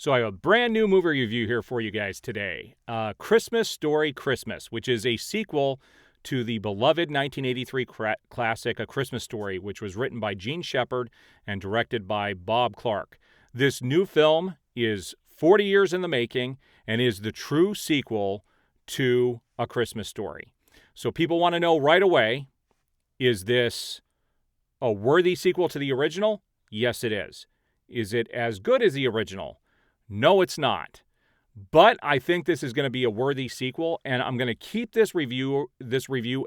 So I have a brand new movie review here for you guys today. Christmas Story Christmas, which is a sequel to the beloved 1983 classic A Christmas Story, which was written by Gene Shepard and directed by Bob Clark. This new film is 40 years in the making and is the true sequel to A Christmas Story. So people want to know right away, is this a worthy sequel to the original? Yes, it is. Is it as good as the original? No, it's not. But I think this is going to be a worthy sequel, and I'm going to keep this review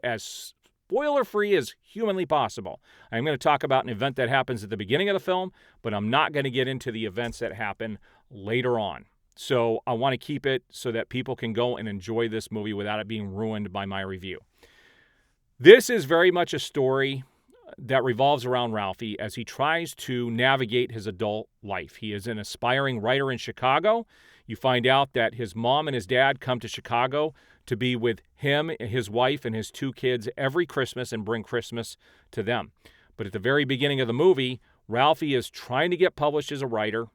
as spoiler-free as humanly possible. I'm going to talk about an event that happens at the beginning of the film, but I'm not going to get into the events that happen later on. So I want to keep it so that people can go and enjoy this movie without it being ruined by my review. This is very much a story that revolves around Ralphie as he tries to navigate his adult life. He is an aspiring writer in Chicago. You find out that his mom and his dad come to Chicago to be with him, his wife, and his 2 kids every Christmas and bring Christmas to them. But at the very beginning of the movie, Ralphie is trying to get published as a writer.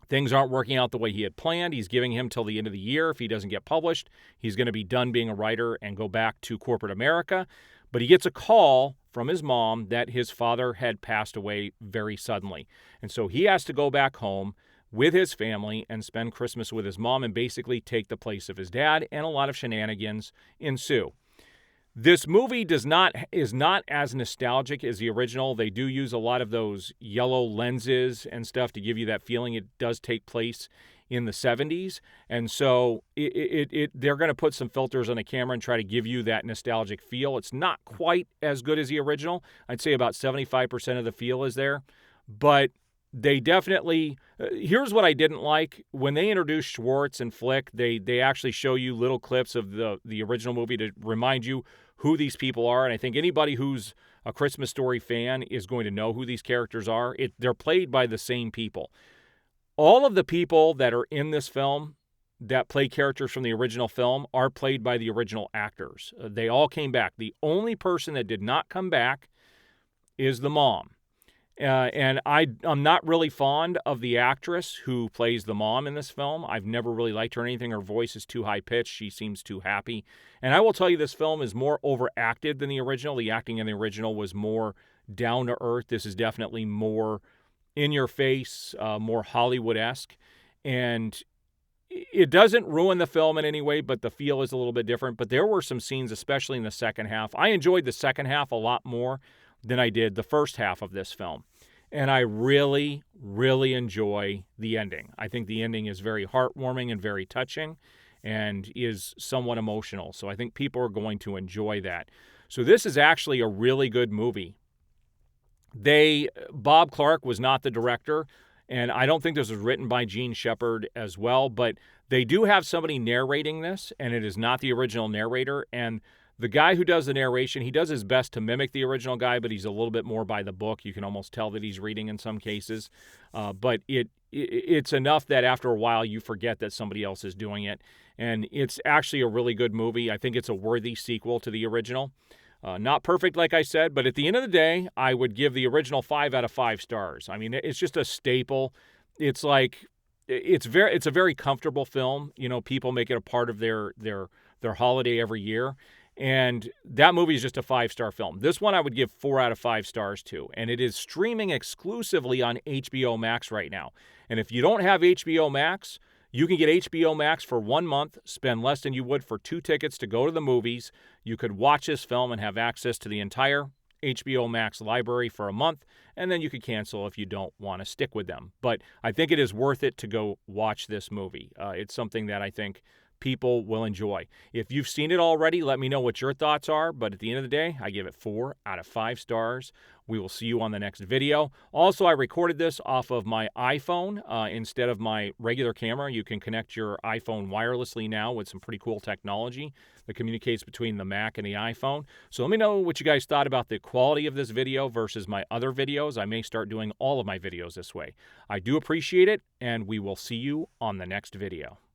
Things aren't working out the way he had planned. He's giving him till the end of the year. If he doesn't get published, he's going to be done being a writer and go back to corporate America. But he gets a call from his mom that his father had passed away very suddenly. And so he has to go back home with his family and spend Christmas with his mom and basically take the place of his dad, and a lot of shenanigans ensue. This movie is not as nostalgic as the original. They do use a lot of those yellow lenses and stuff to give you that feeling it does take place in the 70s. And so they're going to put some filters on the camera and try to give you that nostalgic feel. It's not quite as good as the original. I'd say about 75% of the feel is there. But they definitely, here's what I didn't like. When they introduced Schwartz and Flick, they actually show you little clips of the original movie to remind you who these people are. And I think anybody who's a Christmas Story fan is going to know who these characters are. They're played by the same people. All of the people that are in this film that play characters from the original film are played by the original actors. They all came back. The only person that did not come back is the mom. And I'm not really fond of the actress who plays the mom in this film. I've never really liked her or anything. Her voice is too high-pitched. She seems too happy. And I will tell you, this film is more overacted than the original. The acting in the original was more down-to-earth. This is definitely more in your face, more Hollywood-esque. And it doesn't ruin the film in any way, but the feel is a little bit different. But there were some scenes, especially in the second half. I enjoyed the second half a lot more than I did the first half of this film. And I really, really enjoy the ending. I think the ending is very heartwarming and very touching and is somewhat emotional. So I think people are going to enjoy that. So this is actually a really good movie. Bob Clark was not the director, and I don't think this was written by Gene Shepard as well, but they do have somebody narrating this, and it is not the original narrator. And the guy who does the narration, he does his best to mimic the original guy, but he's a little bit more by the book. You can almost tell that he's reading in some cases. But it's enough that after a while you forget that somebody else is doing it. And it's actually a really good movie. I think it's a worthy sequel to the original. Not perfect, like I said, but at the end of the day, I would give the original 5 out of 5 stars. I mean, it's just a staple. It's a very comfortable film. You know, people make it a part of their holiday every year. And that movie is just a 5-star film. This one I would give 4 out of 5 stars to. And it is streaming exclusively on HBO Max right now. And if you don't have HBO Max, you can get HBO Max for 1 month, spend less than you would for 2 tickets to go to the movies. You could watch this film and have access to the entire HBO Max library for a month, and then you could cancel if you don't want to stick with them. But I think it is worth it to go watch this movie. It's something that I think people will enjoy. If you've seen it already, let me know what your thoughts are. But at the end of the day, I give it 4 out of 5 stars. We will see you on the next video. Also, I recorded this off of my iPhone instead of my regular camera. You can connect your iPhone wirelessly now with some pretty cool technology that communicates between the Mac and the iPhone. So let me know what you guys thought about the quality of this video versus my other videos. I may start doing all of my videos this way. I do appreciate it, and we will see you on the next video.